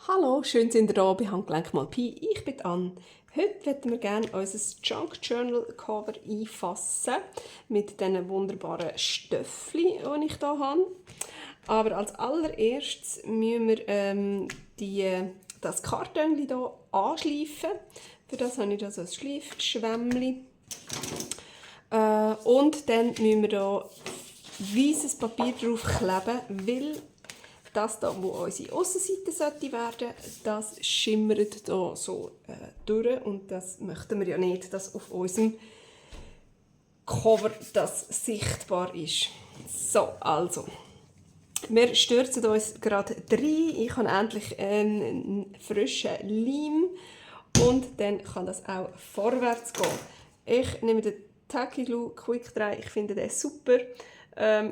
Hallo, schön sind ihr da bei Handgelenk mal Pi. Ich bin Anne. Heute möchten wir gerne unser Junk Journal Cover einfassen mit diesen wunderbaren Stöffli, die ich hier habe. Aber als allererstes müssen wir das Karton hier anschleifen. Für das habe ich da so ein Schleifschwämmli. Und dann müssen wir hier weißes Papier drauf kleben, weil das hier, wo unsere Aussenseite sollte werden, das schimmert hier so durch und das möchten wir ja nicht, dass auf unserem Cover das sichtbar ist. So, also. Wir stürzen uns gerade rein. Ich habe endlich einen frischen Leim und dann kann das auch vorwärts gehen. Ich nehme den Tacky Glue Quick Dry, ich finde den super.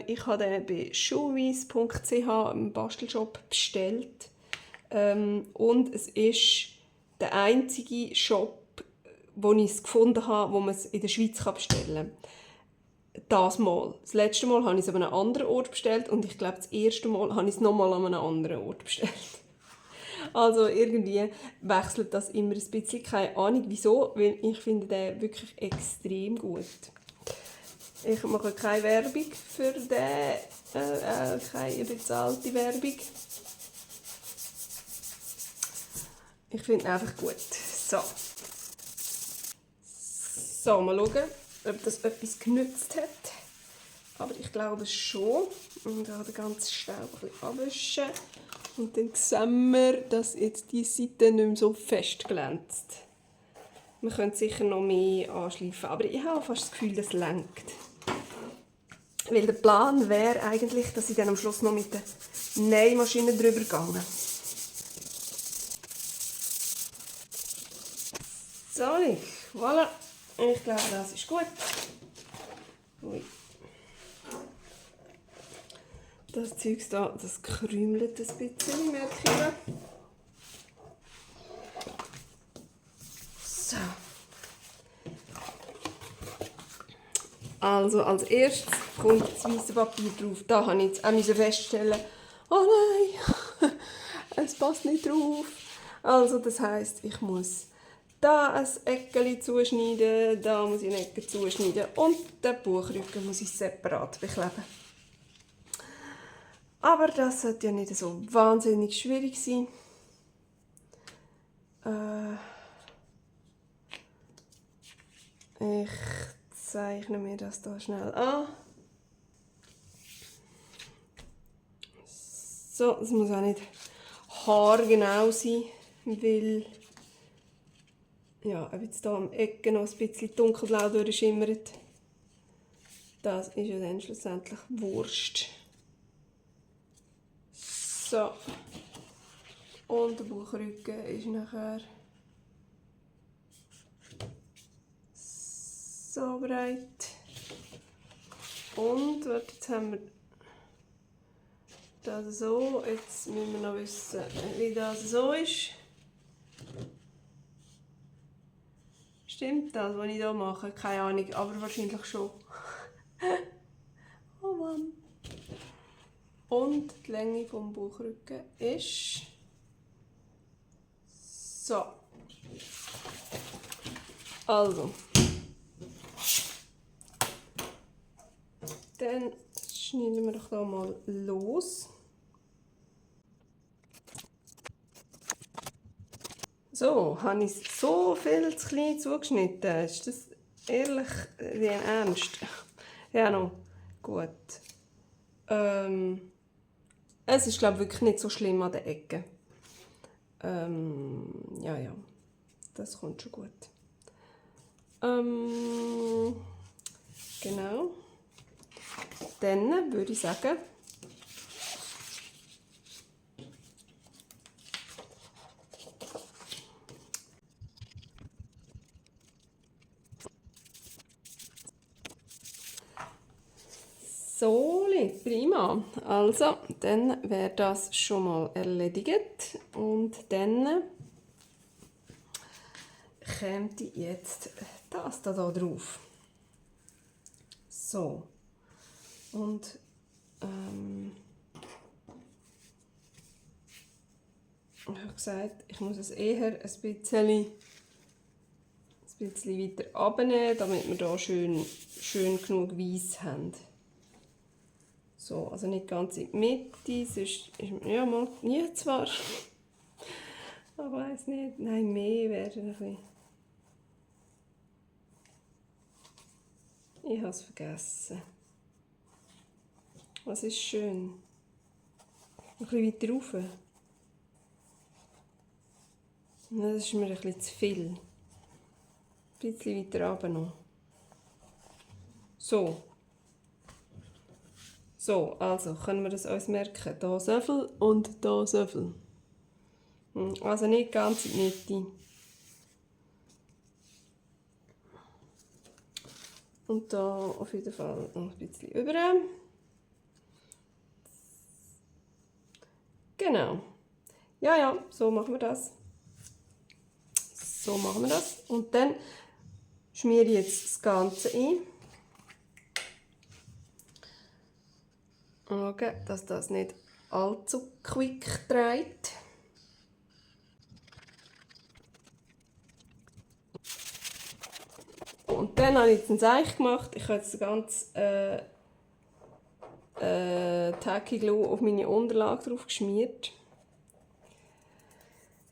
Ich habe den bei schulweiss.ch im Bastelshop bestellt. Und es ist der einzige Shop, wo ich es gefunden habe, wo man es in der Schweiz bestellen kann. Das Mal. Das letzte Mal habe ich es an einem anderen Ort bestellt und ich glaube, das erste Mal habe ich es nochmal an einem anderen Ort bestellt. Also irgendwie wechselt das immer ein bisschen. Keine Ahnung wieso, weil ich finde den wirklich extrem gut. Ich mache keine Werbung für den, keine bezahlte Werbung. Ich finde ihn einfach gut. So, mal schauen, ob das etwas genützt hat. Aber ich glaube schon. Und dann den ganzen Staub ein bisschen abwischen. Und dann sehen wir, dass jetzt die Seite nicht mehr so fest glänzt. Wir können sicher noch mehr anschleifen, aber ich habe fast das Gefühl, das reicht. Weil der Plan wäre eigentlich, dass ich dann am Schluss noch mit der Nähmaschine drüber gehe. So, voilà. Ich glaube, das ist gut. Ui. Das Zeug hier, das krümelt ein bisschen, merke ich. So. Also als erstes kommt das weiße Papier drauf. Da habe ich jetzt auch feststellen, oh nein, es passt nicht drauf. Also das heisst, ich muss da ein Eckchen zuschneiden, da muss ich eine Ecke zuschneiden und den Buchrücken muss ich separat bekleben. Aber das sollte ja nicht so wahnsinnig schwierig sein. Ich zeichne mir das hier schnell an. So, es muss auch nicht haargenau sein, weil ja, ob jetzt hier am Ecke noch ein bisschen dunkelblau durchschimmert, das ist ja dann schlussendlich Wurst. So. Und der Bauchrücken ist nachher so breit. Und jetzt haben wir das so. Jetzt müssen wir noch wissen, wie das so ist. Stimmt das, was ich hier mache? Keine Ahnung, aber wahrscheinlich schon. Oh Mann. Und die Länge vom Bauchrücken ist so. Also. Dann schneiden wir doch hier mal los. So, habe ich so viel zu klein zugeschnitten? Ist das ehrlich wie ein Ernst? Ja, noch. Gut. Es ist, glaube ich, wirklich nicht so schlimm an den Ecken. Ja, das kommt schon gut. Genau. Dann würde ich sagen, so, prima. Also, dann wäre das schon mal erledigt. Und dann kommt jetzt das da drauf. So. Und Ich habe gesagt, ich muss es eher ein bisschen weiter abnehmen, damit wir hier schön genug Weiss haben. So, also nicht ganz in die Mitte, sonst ist ja mal nie zwar. Aber weiß nicht, nein, mehr wäre ein bisschen. Ich habe es vergessen. Was ist schön? Ein bisschen weiter rauf. Das ist mir ein bisschen zu viel. Ein bisschen weiter runter noch. So. So, also können wir das uns merken. Hier so viel und hier so viel. Also nicht ganz in die Mitte. Und da auf jeden Fall noch ein bisschen über. Genau. Ja, so machen wir das. So machen wir das. Und dann schmiere ich jetzt das Ganze ein. Schauen, dass das nicht allzu quick dreht. Und dann habe ich jetzt ein Seich gemacht. Ich habe jetzt ganz Tacky Glue auf meine Unterlage drauf geschmiert.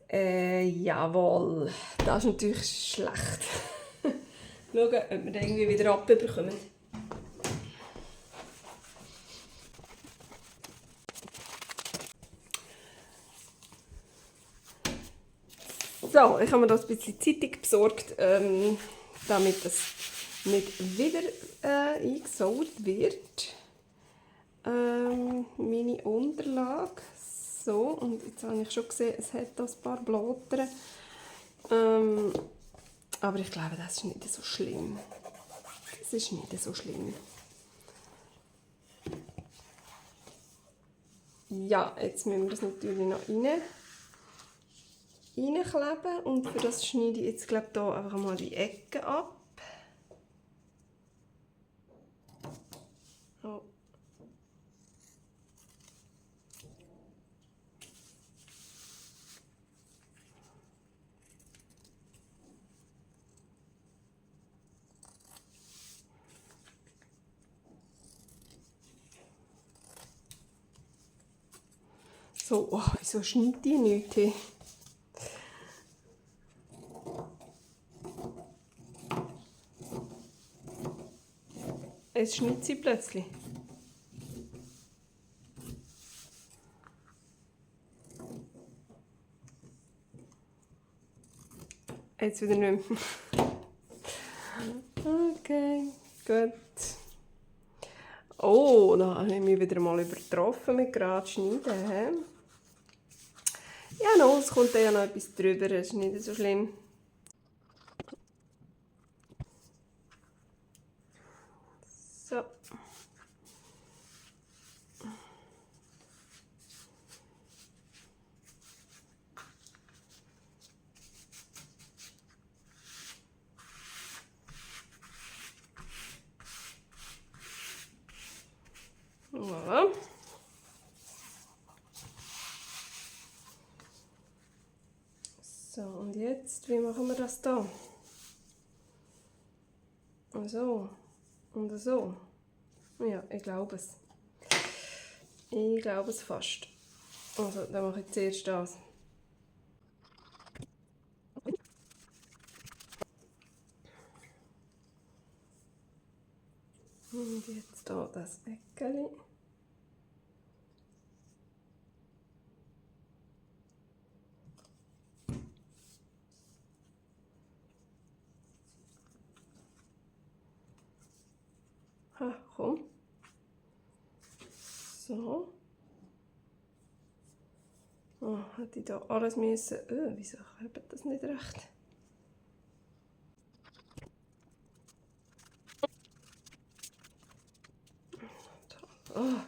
Jawohl, das ist natürlich schlecht. Schauen, ob wir den irgendwie wieder abbekommen. So, ich habe mir das ein bisschen zeitig besorgt, damit es nicht wieder eingesaut wird. Meine Unterlage. So, und jetzt habe ich schon gesehen, es hat da ein paar Blätter. Aber ich glaube, das ist nicht so schlimm. Das ist nicht so schlimm. Ja, jetzt müssen wir das natürlich noch reinkleben. Und für das schneide ich jetzt, glaube ich, hier einfach mal die Ecken ab. Oh. So, oh, wieso schneidet die nicht? Hey? Jetzt schneidet sie plötzlich. Jetzt wieder nicht mehr. Okay, gut. Oh, da habe ich mich wieder mal übertroffen mit gerade schneiden. He? Ja, no, es kommt ja noch etwas drüber, das ist nicht so schlimm. So. Voilà. So, und jetzt, wie machen wir das da? So und so. Ja, ich glaube es. Ich glaube es fast. Also, dann mache ich zuerst das. Und jetzt hier das Eckeli. Ha, komm. So. Oh, hätte ich da alles müssen. Wieso klebt das nicht recht? Oh,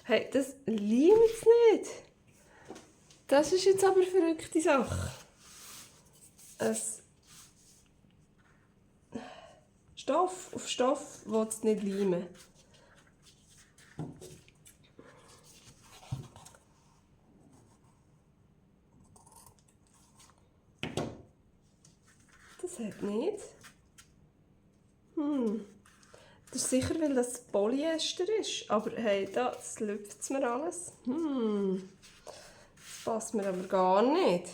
hey, das liebt es nicht. Das ist jetzt aber eine verrückte Sache. Es Stoff auf Stoff will es nicht leimen. Das hat nicht. Das ist sicher, weil das Polyester ist. Aber hey, das lüpft es mir alles. Das passt mir aber gar nicht.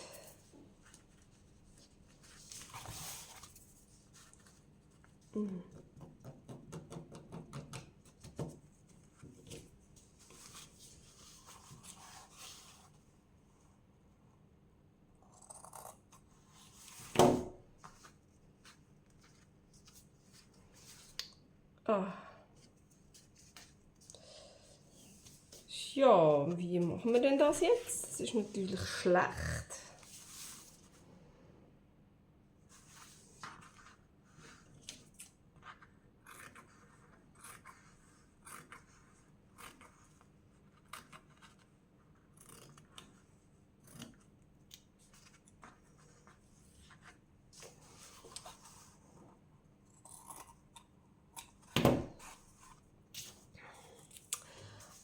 Ah. Ja, wie machen wir denn das jetzt? Das ist natürlich schlecht.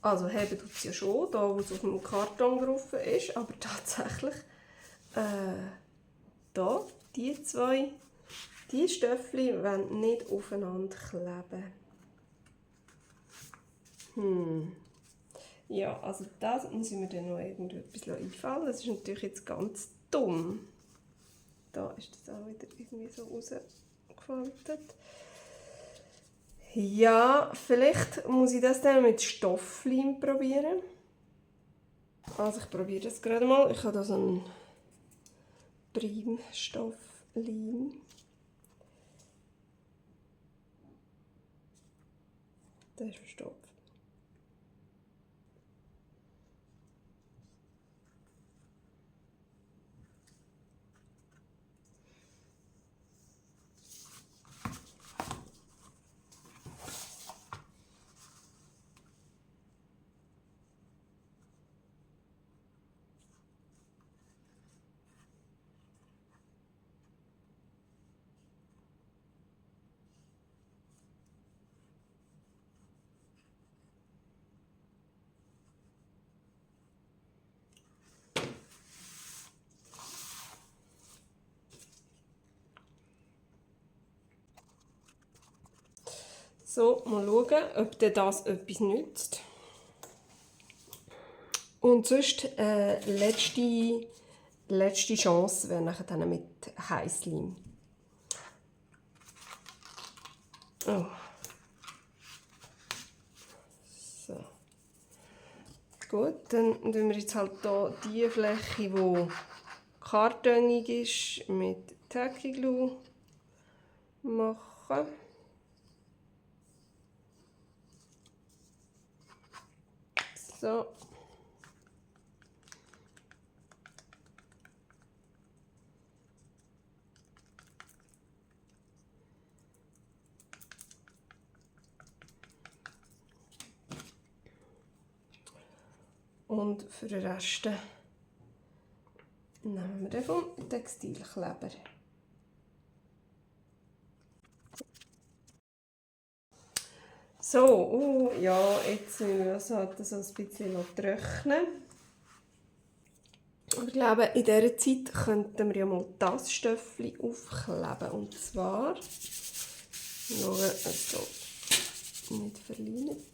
Also heben tut es ja schon, da wo es auf dem Karton drauf ist, aber tatsächlich da, die zwei, die Stöffel wollen nicht aufeinander kleben. Ja, also das muss ich mir dann noch irgendetwas einfallen. Das ist natürlich jetzt ganz dumm. Da ist das auch wieder irgendwie so rausgefaltet. Ja, vielleicht muss ich das dann mit Stoffleim probieren. Also ich probiere das gerade mal. Ich habe da so einen Primstoffleim. Der ist verstopft. So, mal schauen, ob dir das etwas nützt. Und sonst letzte Chance wäre nachher dann mit Heißleim. Oh. So. Gut, dann tun wir jetzt halt hier die Fläche, die kartonig ist, mit Tacky Glue machen. So. Und für den Rest nehmen wir den vom Textilkleber. So, ja, jetzt müssen wir das halt so ein bisschen trocknen. Ich glaube, in dieser Zeit könnten wir ja mal das Stöffel aufkleben. Und zwar, schauen, dass es nicht verliert,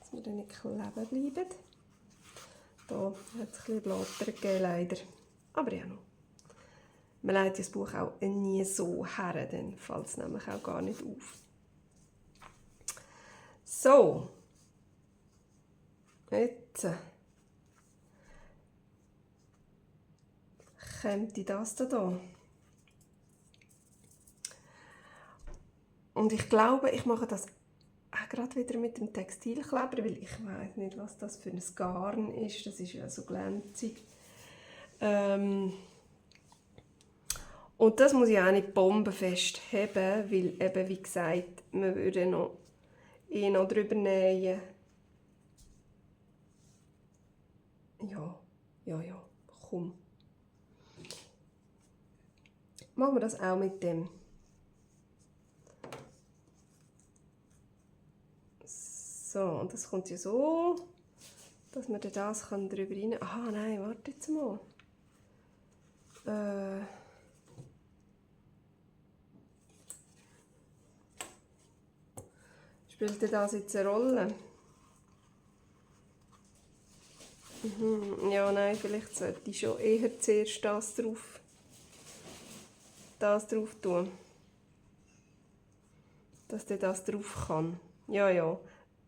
dass wir dann nicht kleben bleiben. Da hat es ein bisschen Blatter gegeben, leider. Aber ja noch. Man legt das Buch auch nie so her, dann fällt es nämlich auch gar nicht auf. So. Jetzt kommt das hier. Und ich glaube, ich mache das auch gerade wieder mit dem Textilkleber, weil ich weiß nicht, was das für ein Garn ist. Das ist ja so glänzig. Und das muss ich auch nicht bombenfest haben, weil eben, wie gesagt, man würde noch drüber nähen. Ja, komm. Machen wir das auch mit dem. So, und das kommt ja so, dass man das drüber rein... Aha, nein, warte jetzt mal. Spielt denn das jetzt eine Rolle? Ja, nein, vielleicht sollte ich schon eher zuerst das drauf tun. Dass der das drauf kann. Ja, ja,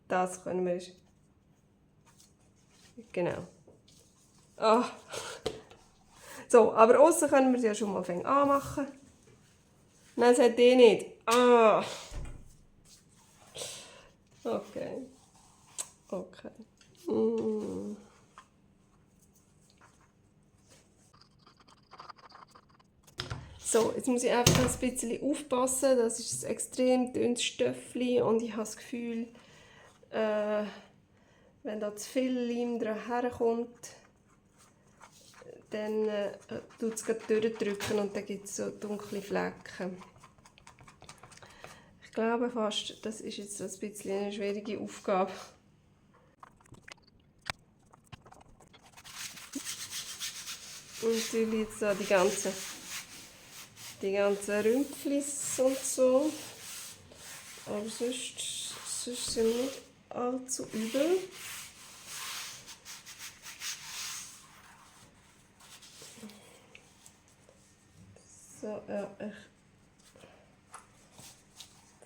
das können wir. Genau. Ah. So, aber außen können wir es ja schon mal anmachen. Nein, das hat die nicht. Ah. Okay. Okay. So, jetzt muss ich einfach ein bisschen aufpassen. Das ist ein extrem dünnes Stöffli und ich habe das Gefühl, wenn da zu viel Leim dran herkommt, dann tut es durchdrücken und dann gibt es so dunkle Flecken. Ich glaube fast, das ist jetzt so ein bisschen eine schwierige Aufgabe. Und natürlich jetzt da die ganzen Rümpflis und so. Aber sonst sind nicht allzu übel. So, ja,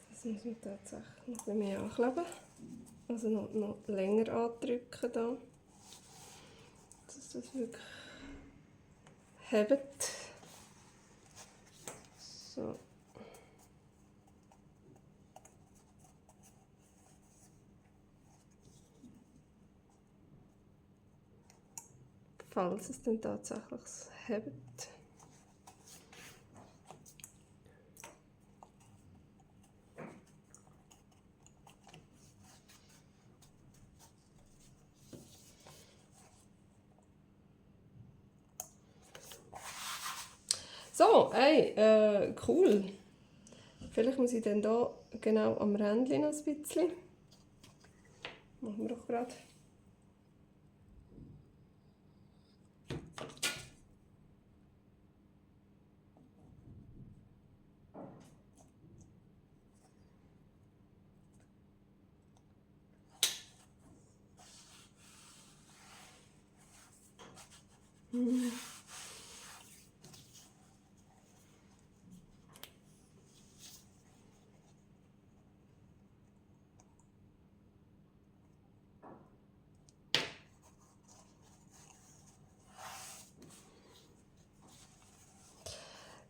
das muss man tatsächlich noch ein bisschen mehr ankleben. Also noch länger andrücken da. Dass das wirklich hebt. So. Falls es dann tatsächlich hebt. So, hey, cool. Vielleicht muss ich dann hier genau am Rändchen noch ein bisschen. Machen wir doch gerade.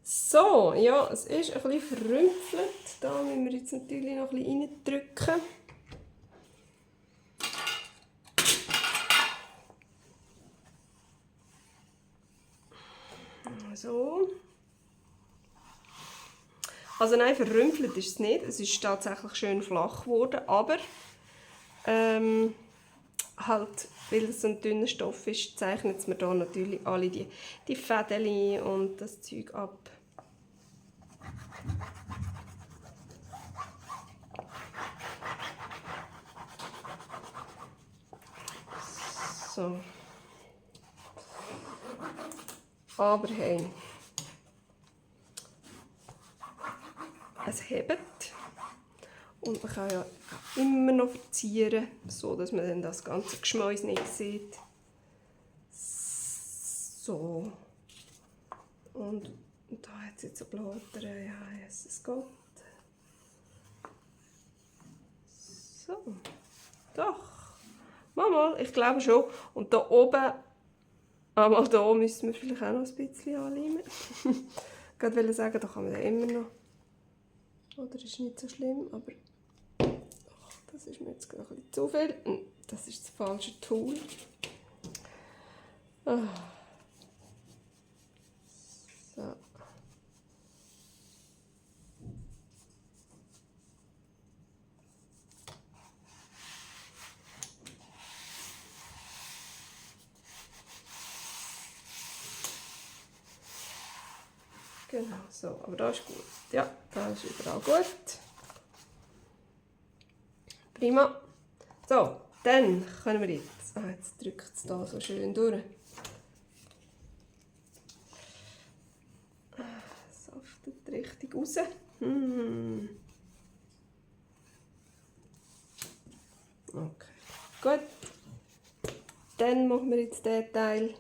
So, ja, es ist ein bisschen verrümpelt. Da müssen wir jetzt natürlich noch ein bisschen reindrücken. So. Also nein, verrümpelt ist es nicht. Es ist tatsächlich schön flach geworden, aber halt, weil es so ein dünner Stoff ist, zeichnet es mir da natürlich alle die Fäden und das Zeug ab. So. Aber hey, es hebt und man kann ja auch immer noch verzieren, so dass man dann das ganze Geschmäus nicht sieht. So. Und da hat es jetzt ein Blatter, ja, Jesus Gott. So. Doch. Mal, ich glaube schon. Und da oben, einmal da müssen wir vielleicht auch noch ein bisschen anleimen. Ich wollte sagen, da kann man dann immer noch. Oder ist nicht so schlimm, aber doch, das ist mir jetzt ein bisschen zu viel. Das ist das falsche Tool. Ah. So. Genau, so, aber das ist gut. Ja, das ist überall gut. Prima. So, dann können wir jetzt. Ah, jetzt drückt es da so schön durch. Saftet richtig raus. Gut. Dann machen wir jetzt diesen Teil.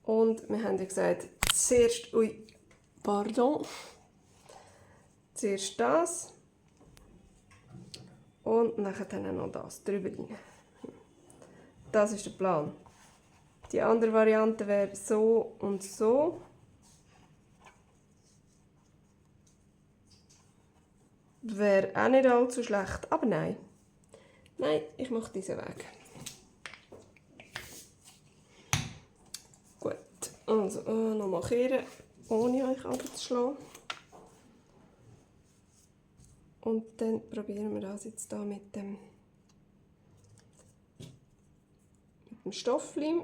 Und wir haben ja gesagt, zuerst, zuerst das und nachher dann noch das drüber rein. Das ist der Plan. Die andere Variante wäre so und so. Wäre auch nicht allzu schlecht, aber nein. Nein, ich mache diesen Weg. Gut, also nochmal kehren, ohne euch abzuschlagen. Und dann probieren wir das jetzt hier mit dem Stoffleim.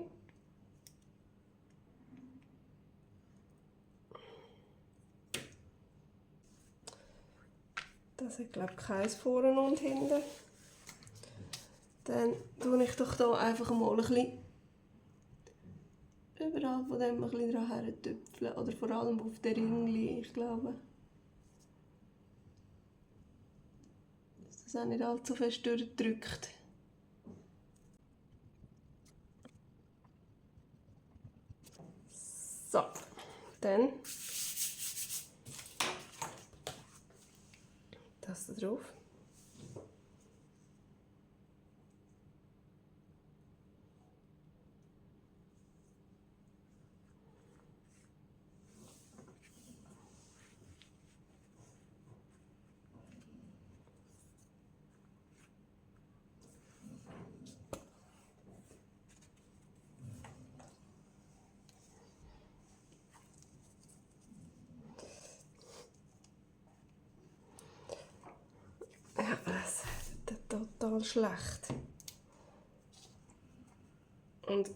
Das hat, glaube ich, keins vorne und hinten. Dann tue ich doch hier einfach mal ein bisschen überall von dem ein bisschen dran hertüpfeln. Oder vor allem auf den Ringli, ich glaube. Dass das auch nicht allzu fest durchdrückt. So, dann das da drauf. Ja, das ist total schlecht. Und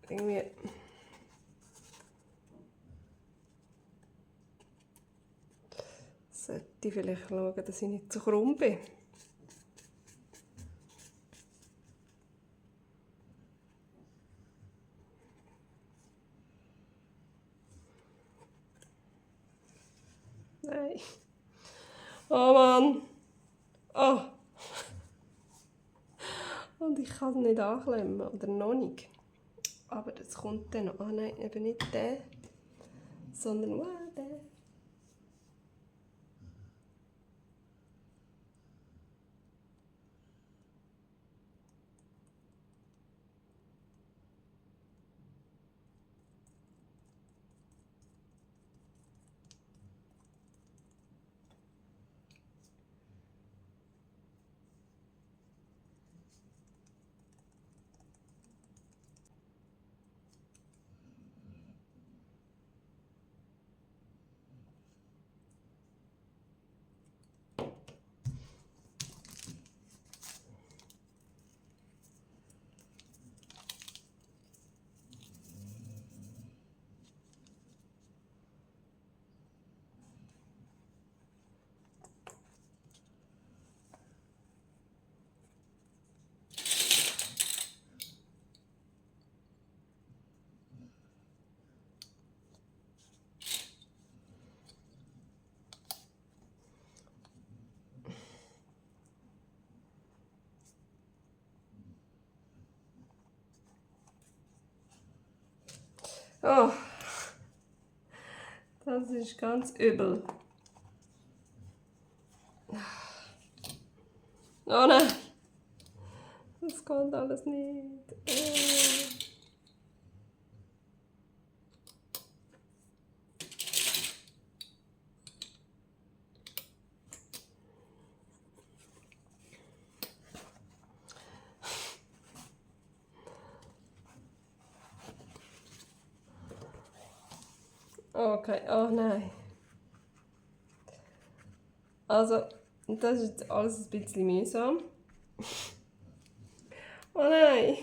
irgendwie sollte ich vielleicht schauen, dass ich nicht zu krumm bin. Nein. Oh Mann. Oh. Und ich kann es nicht anklemmen, oder noch nicht. Aber das kommt dann noch. Ah nein, eben nicht der, sondern der. Oh, das ist ganz übel. Oh nein, das geht alles nicht. Okay, oh nein. Also, das ist jetzt alles ein bisschen mühsam. Oh nein.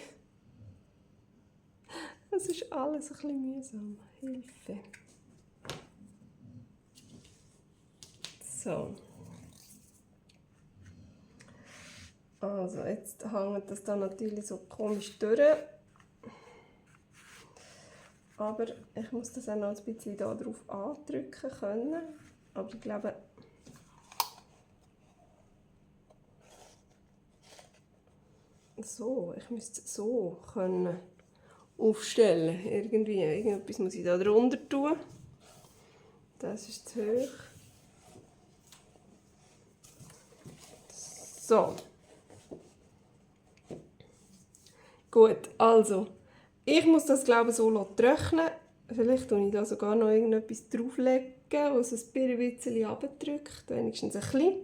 Das ist alles ein bisschen mühsam. Hilfe. So. Also, jetzt hängt das dann natürlich so komisch durch. Aber ich muss das auch noch ein bisschen da drauf andrücken können. Aber ich glaube, so, ich müsste es so können aufstellen. Irgendetwas muss ich da drunter tun. Das ist zu hoch. So. Gut, also. Ich muss das, glaube ich, so trocknen. Vielleicht tue ich da sogar noch irgendetwas drauflegen, was es ein bisschen runterdrückt. Wenigstens ein bisschen.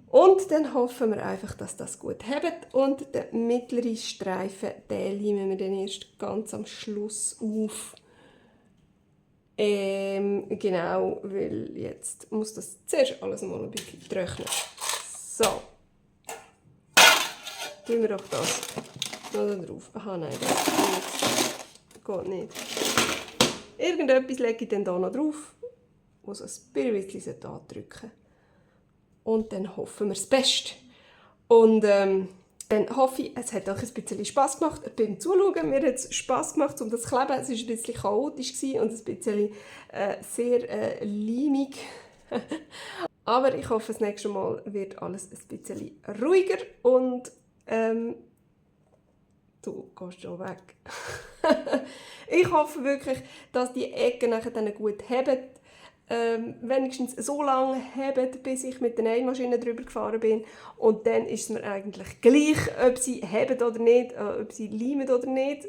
Und dann hoffen wir einfach, dass das gut hebt. Und den mittleren Streifen, den leimen wir dann erst ganz am Schluss auf. Genau, weil jetzt muss das zuerst alles mal ein bisschen trocknen. So. Tun wir doch das da drauf. Aha, nein, das geht nicht. Irgendetwas lege ich dann hier noch drauf, was ein bisschen andrücken. Und dann hoffen wir das Beste. Und dann hoffe ich, es hat euch ein bisschen Spass gemacht beim Zuschauen. Mir hat es Spass gemacht, um das zu kleben. Es war ein bisschen chaotisch und ein bisschen sehr leimig. Aber ich hoffe, das nächste Mal wird alles ein bisschen ruhiger. Und du gehst schon weg. Ich hoffe wirklich, dass die Ecken nachher dann gut heben. Wenigstens so lange heben, bis ich mit der Nähmaschine drüber gefahren bin. Und dann ist es mir eigentlich gleich, ob sie heben oder nicht, ob sie leimen oder nicht.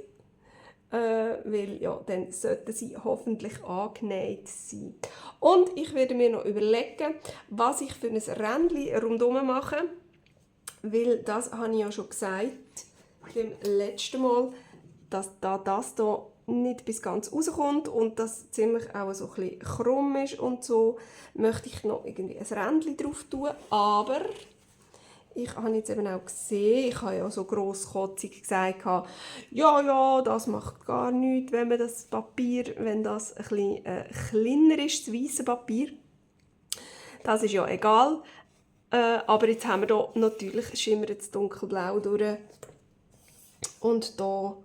Weil ja, dann sollten sie hoffentlich angenäht sein. Und ich werde mir noch überlegen, was ich für ein Rändchen rundherum mache. Weil das habe ich ja schon gesagt beim letzten Mal, dass das hier nicht bis ganz rauskommt und das ziemlich auch so ein bisschen krumm ist und so, möchte ich noch irgendwie ein Rändchen drauf tun. Aber ich habe jetzt eben auch gesehen, ich habe ja so grosskotzig gesagt, ja, das macht gar nichts, wenn man das Papier, wenn das ein bisschen kleiner ist, das weisse Papier. Das ist ja egal. Aber jetzt haben wir hier natürlich schimmert es dunkelblau durch. Und da,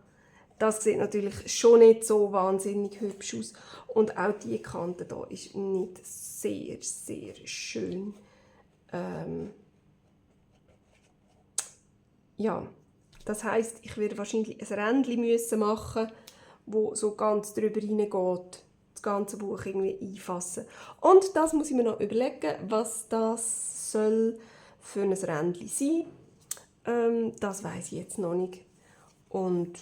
das sieht natürlich schon nicht so wahnsinnig hübsch aus. Und auch die Kante hier ist nicht sehr, sehr schön. Ja, das heisst, ich werde wahrscheinlich ein Rändchen machen, wo so ganz drüber reingeht. Das ganze Buch irgendwie einfassen. Und das muss ich mir noch überlegen, was das soll für ein Rändchen sein. Das weiss ich jetzt noch nicht. Und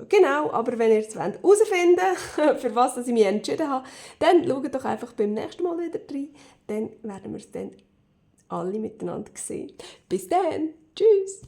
genau, aber wenn ihr jetzt herausfinden wollt, für was ich mich entschieden habe, dann schaut doch einfach beim nächsten Mal wieder rein. Dann werden wir es dann alle miteinander sehen. Bis dann. Tschüss.